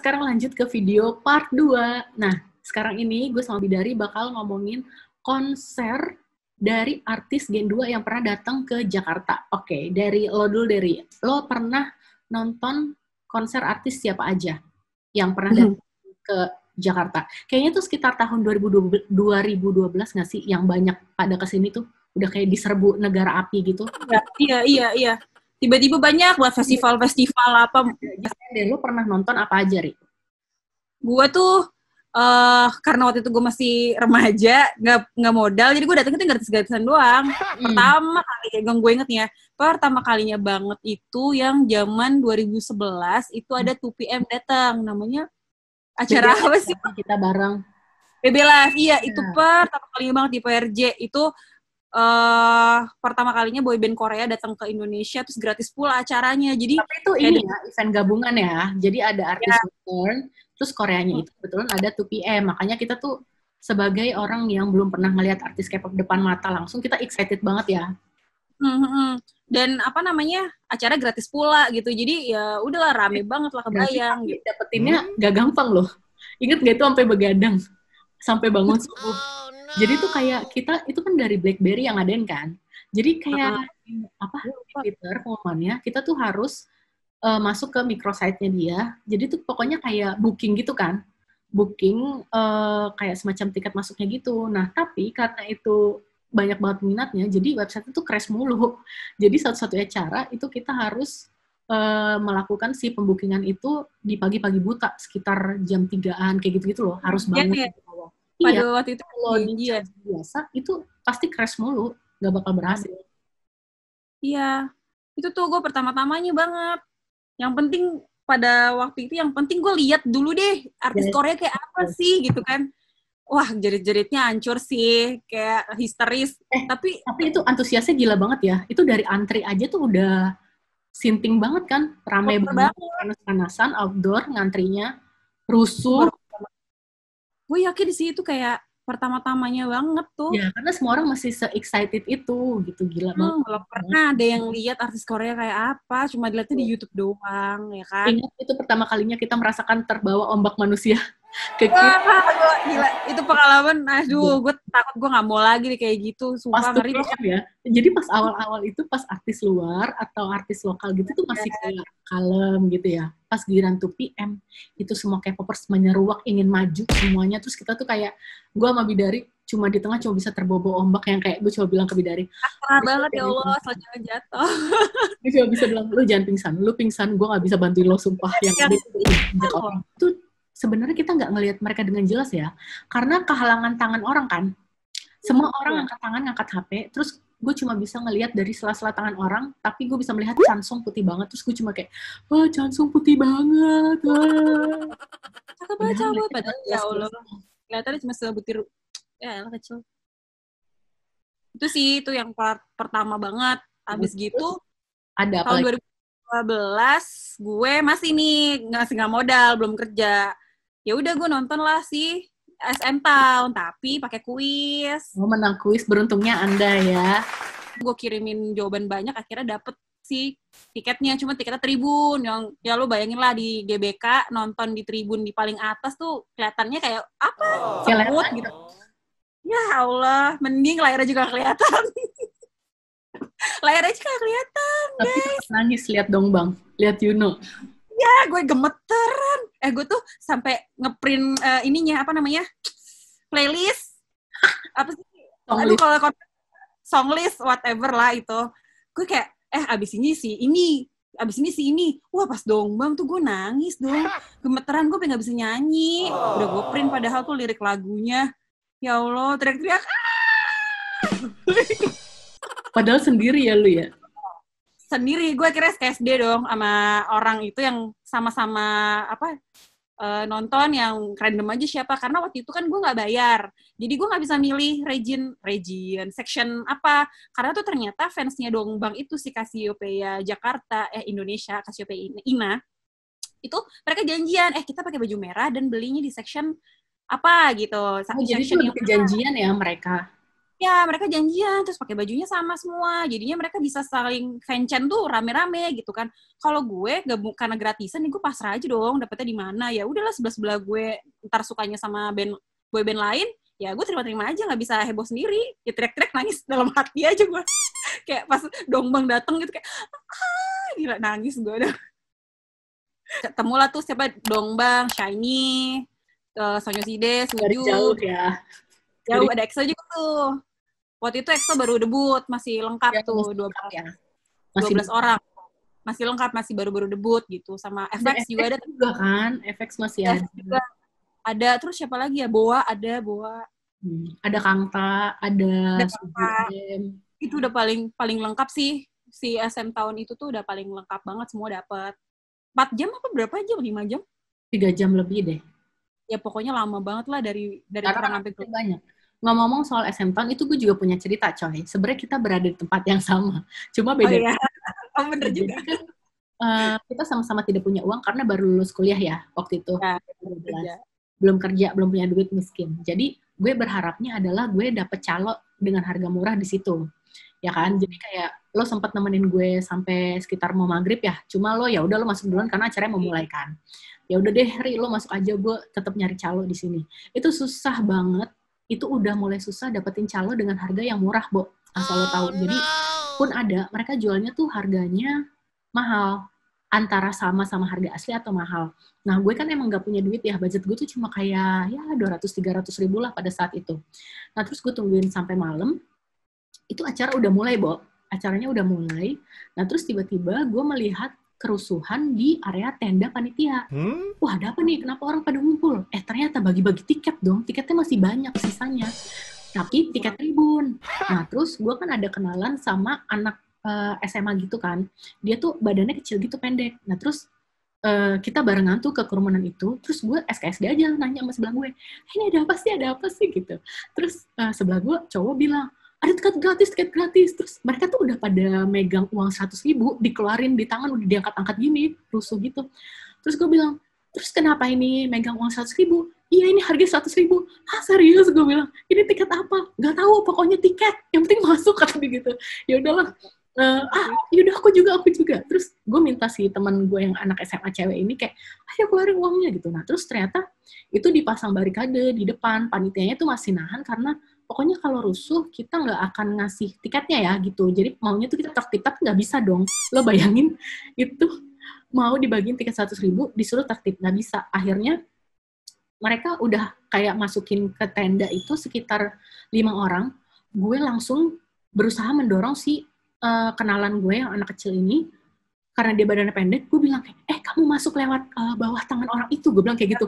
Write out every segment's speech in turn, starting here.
sekarang lanjut ke video part 2. Nah, sekarang ini gue sama Bidari bakal ngomongin konser dari artis Gen 2 yang pernah datang ke Jakarta. Oke, dari lo dulu, dari lo pernah nonton konser artis siapa aja yang pernah datang ke Jakarta? Kayaknya tuh sekitar tahun 2012 nggak sih yang banyak pada kesini tuh udah kayak diserbu negara api gitu. Iya. Tiba-tiba banyak buat festival-festival apa. Jadi lo pernah nonton apa aja, Ri? Gue tuh karena waktu itu gue masih remaja, nggak modal, jadi gue datang itu gratis-gratisan doang. Pertama kali, yang gue inget ya, pertama kalinya banget itu yang zaman 2011 itu ada 2PM datang, namanya acara apa sih? Kita bareng. BB Live, iya itu pertama kalinya banget di PRJ itu. Pertama kalinya boyband Korea datang ke Indonesia, terus gratis pula acaranya. Jadi tapi itu ini ya, event gabungan ya. Jadi ada artis Western, terus Koreanya itu kebetulan ada 2PM. Makanya kita tuh sebagai orang yang belum pernah ngelihat artis K-pop depan mata langsung, kita excited banget ya. Dan apa namanya, acara gratis pula gitu. Jadi ya udahlah, rame banget lah, kebayang gitu. Dapetinnya gak gampang loh. Ingat gak itu sampai begadang, sampai bangun subuh. Jadi tuh kayak kita itu kan dari BlackBerry yang ngadain kan. Jadi kayak Twitter pengumumannya kita tuh harus masuk ke microsite-nya dia. Jadi tuh pokoknya kayak booking gitu kan. Booking kayak semacam tiket masuknya gitu. Nah, tapi karena itu banyak banget minatnya, jadi website itu crash mulu. Jadi satu-satunya cara itu kita harus melakukan si pembookingan itu di pagi-pagi buta, sekitar jam 3-an kayak gitu-gitu loh. Harus bangun. Pada waktu itu kalau biasa itu pasti crash mulu, nggak bakal berhasil. Iya, itu tuh gue pertama-tamanya banget. Yang penting pada waktu itu, yang penting gue lihat dulu deh artis Korea kayak apa sih gitu kan. Wah, jerit-jeritnya hancur sih, kayak histeris. Tapi itu antusiasnya gila banget ya. Itu dari antri aja tuh udah sinting banget kan, rame banget, panas-panasan, outdoor ngantrinya, rusuh. Gue yakin sih itu kayak pertama-tamanya banget tuh. Ya, karena semua orang masih se-excited itu, gitu, gila banget. Belum pernah ada yang lihat artis Korea kayak apa, cuma dilihatnya di YouTube doang, ya kan? Ingat itu pertama kalinya kita merasakan terbawa ombak manusia. Gila, itu pengalaman, aduh, gue takut gue gak mau lagi kayak gitu, sumpah ngeri banget ya. Jadi pas awal-awal itu, pas artis luar atau artis lokal gitu tuh masih kayak kalem gitu ya. Pas giliran 2PM, itu semua K-popers menyeruak, ingin maju semuanya, terus kita tuh kayak, gue sama Bidari cuma di tengah cuma bisa terbawa ombak yang kayak gue coba bilang ke Bidari. Parah banget ya Allah, asal jangan jatuh. Gue cuma bisa bilang, lu jangan pingsan, lu pingsan, gue gak bisa bantuin lo, sumpah. Yang ada itu sebenarnya kita nggak ngelihat mereka dengan jelas ya, karena kehalangan tangan orang kan. Semua orang angkat tangan, ngangkat HP, terus gue cuma bisa ngelihat dari sela-sela tangan orang, tapi gue bisa melihat Chansung putih banget, terus gue cuma kayak, oh Chansung putih banget, cakep banget, padahal ya Allah, kelihatannya cuma sebutir, ya elah kecil. Itu sih, itu yang pertama banget. Habis gitu, ada tahun 2012, gue masih nih, nggak modal, belum kerja. Ya udah gue nonton lah sih SM Town, tapi pakai kuis. Menang kuis, beruntungnya Anda ya. Gue kirimin jawaban banyak, akhirnya dapet sih tiketnya, cuma tiketnya tribun. Yang ya lo bayangin lah di GBK nonton di tribun di paling atas tuh kelihatannya kayak apa? Semut gitu. Ya Allah, mending layarnya juga kelihatan. Layarnya juga kelihatan, guys. Tapi nangis lihat dong Bang, lihat Yuno. Ya, gue gemeteran. Gue tuh sampai ngeprint ininya, apa namanya? Playlist. Apa sih? Aduh, kalau songlist, whatever lah itu. Gue kayak, abis ini sih ini. Wah, pas Dongbang tuh gue nangis dong. Gemeteran, gue pengen gak bisa nyanyi. Udah gue print padahal tuh lirik lagunya. Ya Allah, teriak-teriak. Padahal sendiri ya lu ya? Sendiri, gue akhirnya SKSD dong sama orang itu yang sama-sama nonton, yang random aja siapa, karena waktu itu kan gue nggak bayar, jadi gue nggak bisa milih region section apa, karena tuh ternyata fansnya Dongbang itu si Cassiopeia Jakarta Indonesia, Cassiopeia Ina itu mereka janjian kita pakai baju merah dan belinya di section apa gitu. Jadi itu lebih kejanjian ya mereka. Ya, mereka janjian, terus pakai bajunya sama semua. Jadinya mereka bisa saling fanchan tuh rame-rame gitu kan. Kalau gue, karena gratisan, nih gue pasrah aja dong, dapetnya di mana. Ya udahlah, sebelah-sebelah gue ntar sukanya sama boyband lain, ya gue terima-terima aja, nggak bisa heboh sendiri. Ya teriak-teriak nangis dalam hati aja gue. Kayak pas Dongbang dateng gitu, kayak, gila nangis gue udah. Ketemulah tuh siapa, Dongbang, Shiny, Sonyoside, Dari Suju. jauh ya. Jauh, ada EXO juga tuh. Waktu itu EXO baru debut, masih lengkap Ya, tuh, masih 12, ya. Masih 12 orang. Masih lengkap, masih baru-baru debut gitu. Sama ada FX juga FX ada. juga kan, FX masih FX ada. juga ada. Terus siapa lagi ya? Boa ada, Boa. Ada Kangta, ada Ada Suju Kakak. M. Itu udah paling paling lengkap sih. Si SM tahun itu tuh udah paling lengkap banget, semua dapat. 4 jam apa berapa jam? 5 jam? 3 jam lebih deh. Ya pokoknya lama banget lah dari Karena terang sampai gelap. banyak. Ngomong-ngomong soal SM Town, itu gue juga punya cerita, coy. Sebenarnya kita berada di tempat yang sama. Cuma Oh beda. iya, oh, bener Jadi juga. kan kita sama-sama tidak punya uang karena baru lulus kuliah ya waktu itu. Ya, 2012. Belum kerja, belum punya duit, miskin. Jadi gue berharapnya adalah gue dapet calo dengan harga murah di situ. Ya kan? Jadi kayak lo sempat nemenin gue sampai sekitar mau maghrib ya. Cuma lo ya udah lo masuk duluan karena acaranya mau mulai kan. Ya udah deh, Ri, lo masuk aja, gue tetap nyari calo di sini. Itu susah banget. Itu udah mulai susah dapetin calo dengan harga yang murah, Bo. Asal lo tahu. Jadi pun ada, mereka jualnya tuh harganya mahal. Antara sama harga asli atau mahal. Nah, gue kan emang gak punya duit ya. Budget gue tuh cuma kayak ya 200-300 ribu lah pada saat itu. Nah, terus gue tungguin sampai malam. Itu acara udah mulai, Bo. Acaranya udah mulai. Nah, terus tiba-tiba gue melihat kerusuhan di area tenda panitia. Wah, ada apa nih? Kenapa orang pada ngumpul? Ternyata bagi-bagi tiket dong. Tiketnya masih banyak sisanya. Tapi tiket tribun. Nah, terus gue kan ada kenalan sama anak SMA gitu kan. Dia tuh badannya kecil gitu, pendek. Nah, terus kita barengan tuh ke kerumunan itu. Terus gue SKSD aja nanya sama sebelah gue. Ini ada apa sih gitu. Terus sebelah gue cowok bilang, ada tiket gratis. Terus mereka tuh udah pada megang uang 100 ribu, dikeluarin di tangan, udah diangkat-angkat gini, rusuh gitu. Terus gue bilang, terus kenapa ini megang uang 100 ribu? Iya, ini harga 100 ribu. Ah, serius? Gue bilang, ini tiket apa? Gak tahu, pokoknya tiket. Yang penting masuk, kata dia gitu. Ya udahlah. Yaudah aku juga. Terus gue minta si teman gue yang anak SMA cewek ini kayak, ayo keluarin uangnya gitu. Nah, terus ternyata itu dipasang barikade di depan. Panitianya tuh masih nahan karena pokoknya kalau rusuh kita nggak akan ngasih tiketnya ya gitu. Jadi maunya tuh kita tertib, tapi nggak bisa dong. Lo bayangin itu mau dibagiin tiket 100 ribu, disuruh tertib, nggak bisa. Akhirnya mereka udah kayak masukin ke tenda itu sekitar 5 orang. Gue langsung berusaha mendorong si kenalan gue yang anak kecil ini, karena dia badannya pendek, gue bilang, kamu masuk lewat bawah tangan orang itu, gue bilang kayak gitu.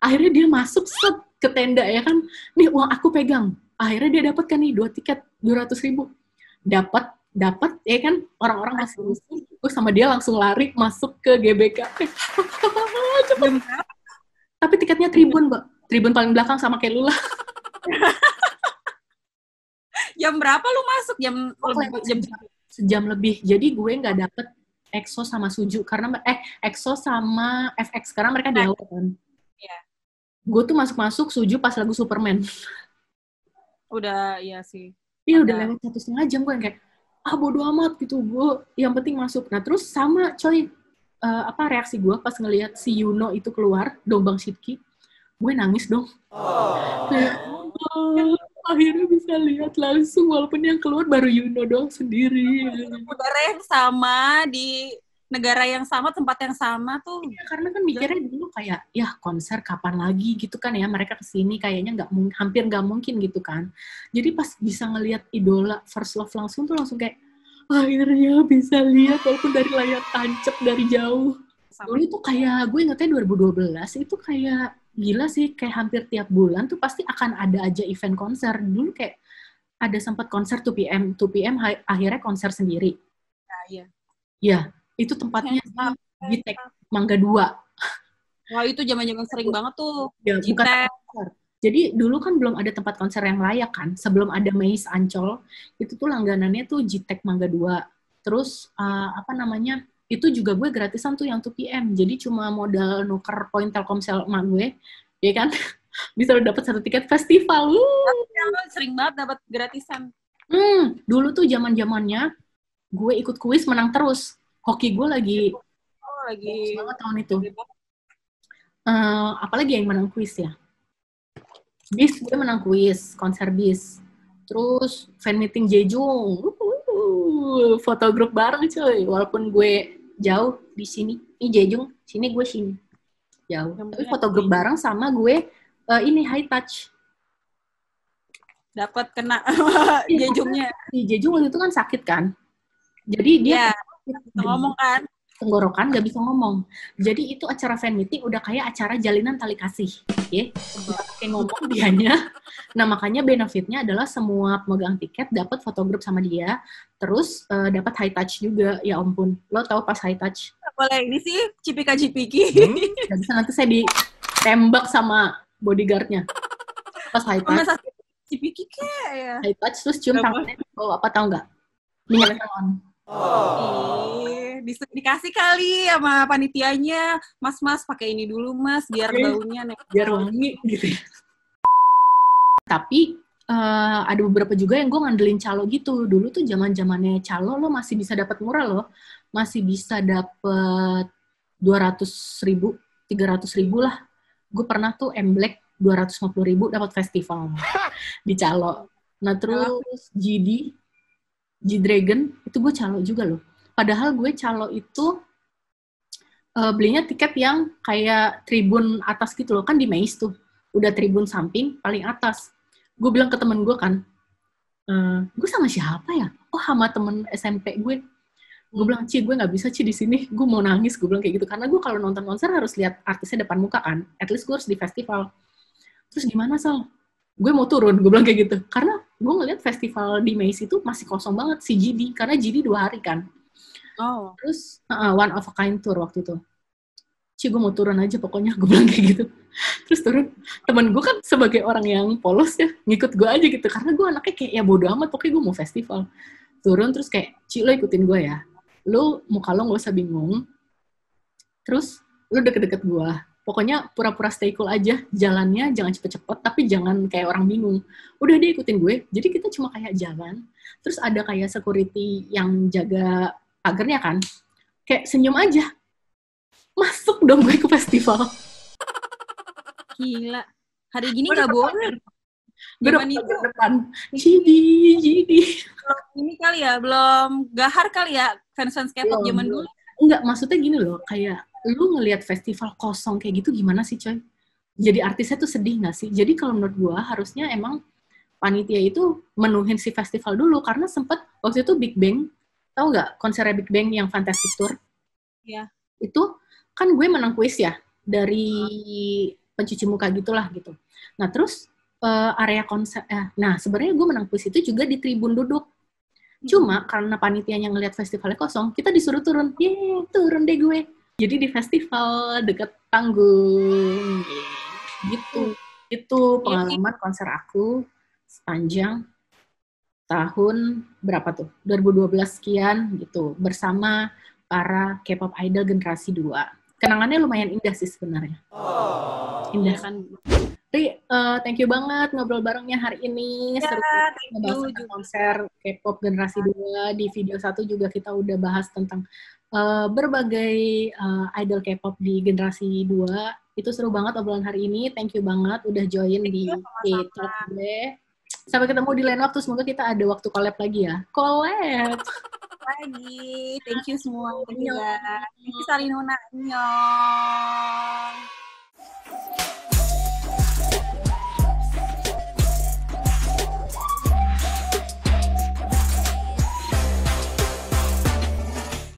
Akhirnya dia masuk set ke tenda ya kan, nih uang aku pegang. Akhirnya dia dapat kan nih 2 tiket 200 ribu. Dapat ya kan, orang-orang masih rusuh. Gue sama dia langsung lari masuk ke GBK. Cepet. Tapi tiketnya tribun, Mbak. Tribun paling belakang sama kayak Lula. Jam berapa lu masuk? Sejam lebih. Jadi gue nggak dapet EXO sama Suju karena EXO sama FX karena mereka di awal kan. Iya. Gue tuh masuk Suju pas lagu Superman. Udah, iya sih. Iya udah lewat 1,5 jam gue yang kayak bodo amat gitu, gue yang penting masuk. Nah terus sama coy, reaksi gue pas ngelihat si Yuno itu keluar, Dongbang Shitki, gue nangis dong. Kayak akhirnya bisa lihat langsung walaupun yang keluar baru Yuno doang sendiri. Udara yang sama di negara yang sama, tempat yang sama tuh. Ya, karena kan mikirnya dulu kayak ya konser kapan lagi gitu kan ya, mereka kesini kayaknya hampir nggak mungkin gitu kan. Jadi pas bisa ngelihat idola First Love langsung tuh langsung kayak akhirnya bisa lihat walaupun dari layar tancap dari jauh. Dulu tuh kayak gue ingetnya 2012 itu kayak gila sih, kayak hampir tiap bulan tuh pasti akan ada aja event konser. Dulu kayak ada sempat konser 2PM akhirnya konser sendiri. Nah, iya. Ya, itu tempatnya di Jitek Mangga 2. Wah, itu zaman-zaman sering banget tuh. Ya, bukan konser. Jadi dulu kan belum ada tempat konser yang layak kan. Sebelum ada Maze Ancol, itu tuh langganannya tuh Jitek Mangga 2. Terus itu juga gue gratisan tuh yang 2PM. Jadi cuma modal nuker poin Telkomsel emak gue, ya kan? Bisa lo dapat 1 tiket festival. Lo sering banget dapat gratisan. Dulu tuh zaman-zamannya gue ikut kuis menang terus. Hoki gue lagi bagus banget tahun itu. Apalagi yang menang kuis ya? BIS, gue menang kuis, konser BIS. Terus fan meeting Jejung. Foto grup bareng cuy. Walaupun gue jauh di sini. Ini Jejung, sini gue sini. Jauh. Tapi foto grup bareng sama gue ini high touch. Dapat kena Jejungnya. Di Jejung waktu itu kan sakit kan. Jadi dia ngomong kan. Tenggorokan gak bisa ngomong. Jadi itu acara fan meeting udah kayak acara jalinan tali kasih. Ya, kayak ngomong dianya. Nah, makanya benefitnya adalah semua pemegang tiket dapat fotograf sama dia, terus dapat high touch juga. Ya ampun, lo tau pas high touch? Boleh ini sih cipika-cipiki. Gak bisa, nanti saya ditembak sama bodyguardnya. Pas high touch. Masa cipiki kayak ya? High touch terus cium tangannya. Oh, apa tau nggak? Minyak salon. Dikasih kali sama panitianya, mas pakai ini dulu mas biar baunya biar wangi gitu. Tapi ada beberapa juga yang gue ngandelin calo gitu. Dulu tuh zaman-zamannya calo lo masih bisa dapat murah loh, masih bisa dapat 200.000, 300.000 lah. Gue pernah tuh M-Black 250.000 dapat festival di calo. Nah terus G-Dragon itu gue calo juga loh. Padahal gue calo itu belinya tiket yang kayak tribun atas gitu loh. Kan di Maze tuh, udah tribun samping paling atas. Gue bilang ke temen gue kan, gue sama siapa ya? Oh sama temen SMP gue. Gue bilang, Ci gue gak bisa Ci di sini. Gue mau nangis, gue bilang kayak gitu. Karena gue kalau nonton konser harus lihat artisnya depan muka kan. At least gue harus di festival. Terus gimana Sal? Gue mau turun, gue bilang kayak gitu. Karena gue ngeliat festival di Maze itu masih kosong banget si GD. Karena GD 2 hari kan. Oh. Terus one of a kind tour waktu itu. Ci gue mau turun aja pokoknya, gue bilang kayak gitu. Terus turun, temen gue kan sebagai orang yang polos ya, ngikut gue aja gitu. Karena gue anaknya kayak ya bodo amat, pokoknya gue mau festival. Turun terus kayak, Ci lo ikutin gue ya. Lo muka lo gak usah bingung. Terus lo deket-deket gue. Pokoknya pura-pura stay cool aja, jalannya jangan cepet-cepet, tapi jangan kayak orang bingung. Udah dia ikutin gue, jadi kita cuma kayak jalan. Terus ada kayak security yang jaga pagernya kan, kayak senyum aja. Masuk dong gue ke festival. Gila. Hari gini gak boleh. Zaman itu depan. Jadi. Ini kali ya, belum gahar kali ya fans-fans K-pop zaman dulu. Enggak, maksudnya gini loh, kayak lu ngelihat festival kosong kayak gitu gimana sih coy? Jadi artisnya tuh sedih gak sih? Jadi kalau menurut gue harusnya emang panitia itu menuhin si festival dulu, karena sempet waktu itu Big Bang, tahu nggak konsernya Big Bang yang Fantastic Tour? Iya. Itu kan gue menang kuis ya dari pencuci muka gitulah gitu. Nah terus area konser, nah sebenarnya gue menang kuis itu juga di tribun duduk. Cuma karena panitianya ngelihat festivalnya kosong, kita disuruh turun. Yeay, turun deh gue. Jadi di festival deket panggung. Gitu. Itu pengalaman konser aku sepanjang tahun berapa tuh? 2012 sekian gitu. Bersama para K-pop idol generasi 2. Kenangannya lumayan indah sih sebenarnya. Indah kan. Jadi, thank you banget ngobrol barengnya hari ini. Seru ngebahas tentang konser K-pop generasi 2. Di video 1 juga kita udah bahas tentang berbagai idol K-pop di generasi 2. Itu seru banget obrolan hari ini. Thank you banget udah join di K-Talk gue. Sampai ketemu di lain waktu. Semoga kita ada waktu collab lagi ya. Collab! Lagi. Thank you semua. Thank you guys. Thank you Sarinuna. Annyeong.